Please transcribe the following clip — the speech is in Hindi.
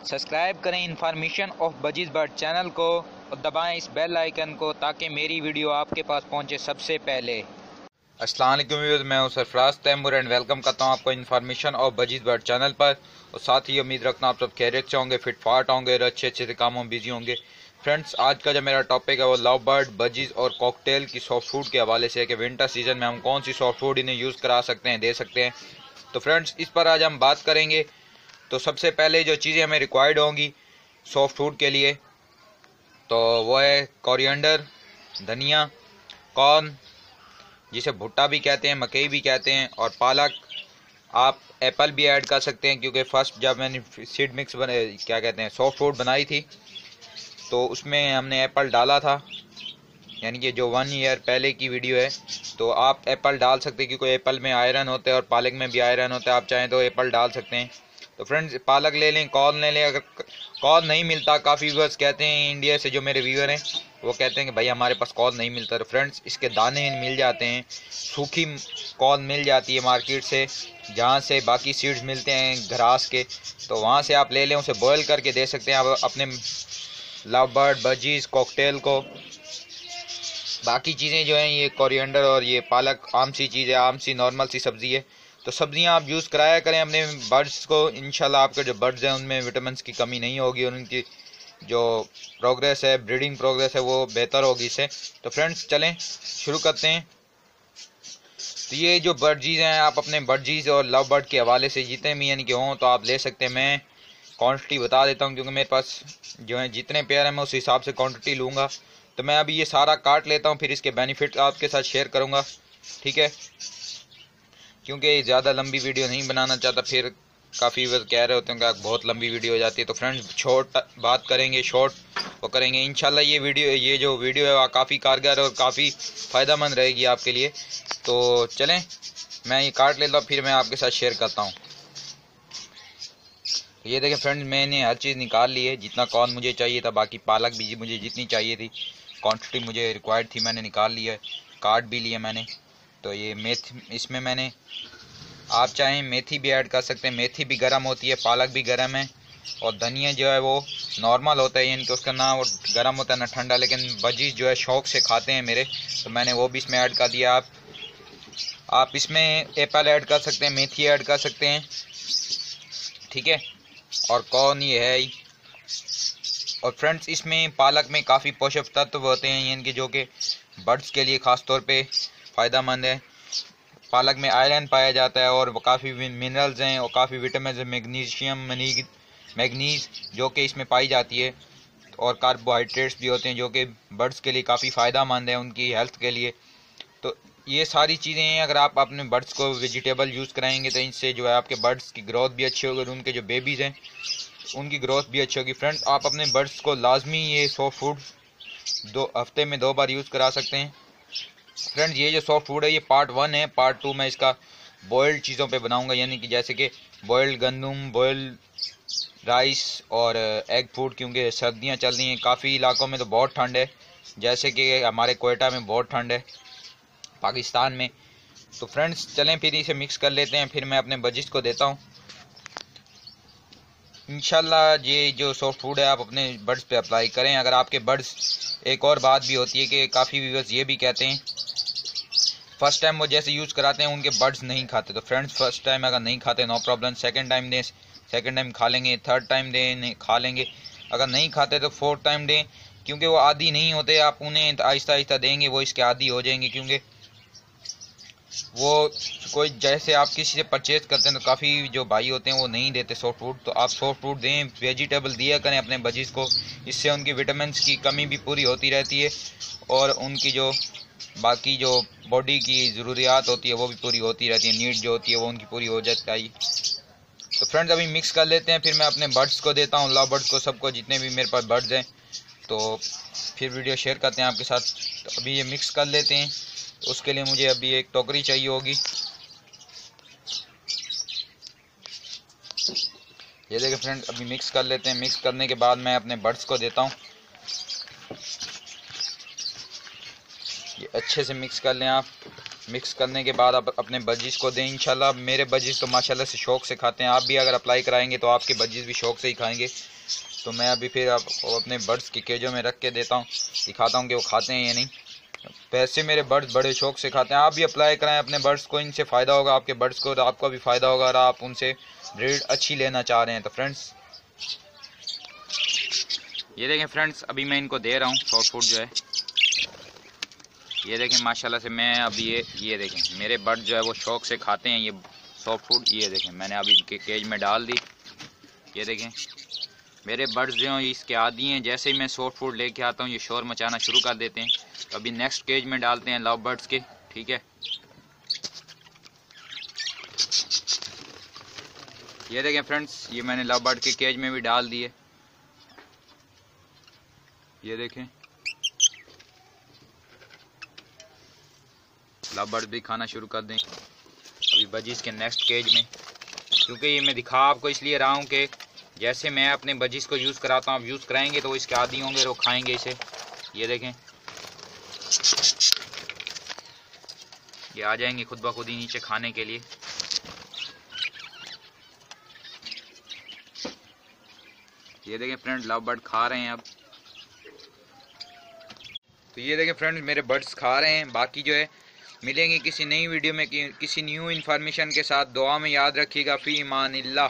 सब्सक्राइब करें information of budgies bird channel को और दबाएं इस बेल आइकन को ताकि मेरी वीडियो आपके पास पहुंचे सबसे पहले। अस्सलाम वालेकुम व्यूअर्स, मैं हूं सरफराज तैमूर एंड वेलकम करता हूं आपको information of budgies bird channel पर। और साथ ही उम्मीद रखता हूं आप सब खैरियत से होंगे, फिट फाट होंगे और अच्छे अच्छे से कामों में बिजी होंगे। फ्रेंड्स, आज का जो मेरा टॉपिक है वो लव बर्ड, बजीज़ और कॉकटेल की सॉफ्ट फूड के हवाले से है कि विंटर सीजन में हम कौन सी सॉफ्ट फूड इन्हें यूज़ करा सकते हैं, दे सकते हैं। तो फ्रेंड्स, इस पर आज हम बात करेंगे। तो सबसे पहले जो चीज़ें हमें रिक्वायर्ड होंगी सॉफ्ट फूड के लिए, तो वो है कोरिएंडर, धनिया, कॉर्न जिसे भुट्टा भी कहते हैं, मकई भी कहते हैं, और पालक। आप एप्पल भी ऐड कर सकते हैं क्योंकि फर्स्ट जब मैंने सीड मिक्स क्या कहते हैं सॉफ्ट फूड बनाई थी तो उसमें हमने एप्पल डाला था, यानी कि जो 1 ईयर पहले की वीडियो है। तो आप एप्पल डाल सकते हैं क्योंकि एप्पल में आयरन होता है और पालक में भी आयरन होता है। आप चाहें तो एप्पल डाल सकते हैं। तो फ्रेंड्स, पालक ले लें, कॉर्न ले लें। अगर कॉर्न नहीं मिलता, काफ़ी व्यूअर्स कहते हैं इंडिया से, जो मेरे व्यूअर हैं वो कहते हैं कि भाई हमारे पास कॉर्न नहीं मिलता। तो फ्रेंड्स, इसके दाने मिल जाते हैं, सूखी कॉर्न मिल जाती है मार्केट से, जहाँ से बाकी सीड्स मिलते हैं घास के। तो वहाँ से आप ले लें, उसे बॉयल करके दे सकते हैं आप अपने लव बर्ड, बजीज़, कॉकटेल को। बाकी चीज़ें जो हैं, ये कोरिएंडर और ये पालक आम सी चीज़ है, आम सी नॉर्मल सी सब्ज़ी है। तो सब्जियां आप यूज़ कराया करें अपने बर्ड्स को। इंशाल्लाह आपके जो बर्ड्स हैं उनमें विटामिन की कमी नहीं होगी और उनकी जो प्रोग्रेस है, ब्रीडिंग प्रोग्रेस है, वो बेहतर होगी इससे। तो फ्रेंड्स, चलें शुरू करते हैं। तो ये जो बर्डजीज हैं, आप अपने बर्डजीज और लव बर्ड के हवाले से जितने भी यानी कि हों तो आप ले सकते हैं। मैं क्वान्टिटी बता देता हूँ क्योंकि मेरे पास जो है जितने पेयर हैं मैं उस हिसाब से क्वान्टिटी लूँगा। तो मैं अभी ये सारा काट लेता हूँ, फिर इसके बेनिफिट आपके साथ शेयर करूँगा, ठीक है। क्योंकि ज़्यादा लंबी वीडियो नहीं बनाना चाहता, फिर काफ़ी वक्त कह रहे होते हैं कि बहुत लंबी वीडियो हो जाती है। तो फ्रेंड्स, शॉर्ट बात करेंगे, शॉर्ट वो करेंगे इंशाल्लाह। ये जो वीडियो है वो काफ़ी कारगर और काफ़ी फ़ायदेमंद रहेगी आपके लिए। तो चलें, मैं ये काट लेता हूँ, फिर मैं आपके साथ शेयर करता हूँ। ये देखें फ्रेंड्स, मैंने हर चीज़ निकाल ली है, जितना कॉर्न मुझे चाहिए था, बाकी पालक भी मुझे जितनी चाहिए थी, क्वांटिटी मुझे रिक्वायर्ड थी, मैंने निकाल लिया है, काट भी लिया मैंने। तो ये इसमें मैंने, आप चाहें मेथी भी ऐड कर सकते हैं, मेथी भी गर्म होती है, पालक भी गर्म है, और धनिया जो है वो नॉर्मल होता है, यानी कि उसका ना वो गर्म होता है ना ठंडा, लेकिन बजीज़ जो है शौक़ से खाते हैं मेरे, तो मैंने वो भी इसमें ऐड कर दिया। आप इसमें एप्पल ऐड कर सकते हैं, मेथी ऐड कर सकते हैं, ठीक है। और कौन ये है। और फ्रेंड्स, इसमें पालक में काफ़ी पोषक तत्व होते हैं, यानी कि जो कि बर्ड्स के लिए ख़ास तौर पे फ़ायदेमंद है। पालक में आयरन पाया जाता है और काफ़ी मिनरल्स हैं और काफ़ी विटामिन, मैग्नीशियम, मैग्नीज जो कि इसमें पाई जाती है, और कार्बोहाइड्रेट्स भी होते हैं जो कि बर्ड्स के लिए काफ़ी फ़ायदेमंद है उनकी हेल्थ के लिए। तो ये सारी चीज़ें हैं। अगर आप अपने बर्ड्स को वेजिटेबल यूज़ कराएंगे तो इनसे जो है आपके बर्ड्स की ग्रोथ भी अच्छी होगी और उनके जो बेबीज़ हैं उनकी ग्रोथ भी अच्छी होगी। फ्रेंड्स, आप अपने बर्ड्स को लाजमी ये सॉफ्ट फूड 2 हफ्ते में 2 बार यूज़ करा सकते हैं। फ्रेंड्स, ये जो सॉफ्ट फूड है ये पार्ट 1 है। पार्ट 2 मैं इसका बॉयल्ड चीज़ों पे बनाऊंगा, यानी कि जैसे कि बॉयल्ड गंदम, बॉयल्ड राइस और एग फूड, क्योंकि सर्दियां चल रही हैं, काफ़ी इलाकों में तो बहुत ठंड है, जैसे कि हमारे कोयटा में बहुत ठंड है, पाकिस्तान में। तो फ्रेंड्स, चलें फिर इसे मिक्स कर लेते हैं, फिर मैं अपने बजीज़ को देता हूँ इंशाल्लाह। ये जो सॉफ्ट फूड है आप अपने बर्ड्स पे अप्लाई करें। अगर आपके बर्ड्स, एक और बात भी होती है कि काफ़ी व्यूअर्स ये भी कहते हैं फर्स्ट टाइम वो जैसे यूज़ कराते हैं उनके बर्ड्स नहीं खाते। तो फ्रेंड्स, फर्स्ट टाइम अगर नहीं खाते नो प्रॉब्लम, सेकंड टाइम दें, सेकंड टाइम खा लेंगे, थर्ड टाइम दें, खा लेंगे। अगर नहीं खाते तो फोर्थ टाइम दें, क्योंकि वो आदी नहीं होते। आप उन्हें आहिस्ता आहिस्ता देंगे, वो इसके आदी हो जाएंगे, क्योंकि वो कोई, जैसे आप किसी से परचेज करते हैं तो काफ़ी जो भाई होते हैं वो नहीं देते सॉफ्ट फूड। तो आप सॉफ्ट फूड दें, वेजिटेबल दिया करें अपने बजीज़ को, इससे उनकी विटामिन की कमी भी पूरी होती रहती है और उनकी जो बाकी जो बॉडी की ज़रूरियात होती है वो भी पूरी होती रहती है, नीड जो होती है वो उनकी पूरी हो जाती है। तो फ्रेंड्स, अभी मिक्स कर लेते हैं, फिर मैं अपने बर्ड्स को देता हूँ, लव बर्ड्स को, सबको, जितने भी मेरे पास बर्ड्स हैं। तो फिर वीडियो शेयर करते हैं आपके साथ। तो अभी ये मिक्स कर लेते हैं। तो उसके लिए मुझे अभी एक टोकरी चाहिए होगी। ये देखिए फ्रेंड्स, अभी मिक्स कर लेते हैं। मिक्स करने के बाद मैं अपने बर्ड्स को देता हूँ। ये अच्छे से मिक्स कर लें आप। मिक्स करने के बाद आप अपने बजिस को दें। इंशाल्लाह मेरे बजिस तो माशाल्लाह से शौक़ से खाते हैं। आप भी अगर अप्लाई कराएंगे तो आपके बजिस भी शौक़ से ही खाएंगे। तो मैं अभी फिर आपको अपने बर्ड्स की केजों में रख के देता हूँ, दिखाता हूँ कि वो खाते हैं या नहीं। वैसे मेरे बर्ड्स बड़े शौक़ से खाते हैं। आप भी अप्लाई कराएं अपने बर्ड्स को, इनसे फ़ायदा होगा आपके बर्ड्स को, आपको भी फ़ायदा होगा। और आप उनसे ब्रीड अच्छी लेना चाह रहे हैं तो फ्रेंड्स ये देखें फ्रेंड्स, अभी मैं इनको दे रहा हूँ सॉफ्ट फूड जो है। ये देखें माशाल्लाह से मैं अभी ये देखें मेरे बर्ड जो है वो शौक़ से खाते हैं ये सॉफ्ट फूड। ये देखें मैंने अभी इनके केज में डाल दी। ये देखें मेरे बर्ड्स जो हैं इसके आदी हैं, जैसे ही मैं सॉफ्ट फूड लेके आता हूँ ये शोर मचाना शुरू कर देते हैं। तो अभी नेक्स्ट केज में डालते हैं लव बर्ड्स के, ठीक है। ये देखें फ्रेंड्स, ये मैंने लव बर्ड के केज में भी डाल दिए। ये देखें लव बर्ड भी खाना शुरू कर दें अभी बजीज के नेक्स्ट केज में। क्योंकि ये मैं दिखा आपको इसलिए रहा हूँ कि जैसे मैं अपने बजीज को यूज़ कराता हूँ, आप यूज़ कराएंगे तो इसके आदी होंगे, वो खाएंगे इसे। ये देखें ये आ जाएंगे खुद ब खुद ही नीचे खाने के लिए। ये देखें फ्रेंड लव बर्ड खा रहे हैं अब। तो ये देखें फ्रेंड्स मेरे बर्ड्स खा रहे हैं। बाकी जो है मिलेंगे किसी नई वीडियो में किसी न्यू इन्फॉर्मेशन के साथ। दुआ में याद रखिएगा। फी ईमानिल्लाह।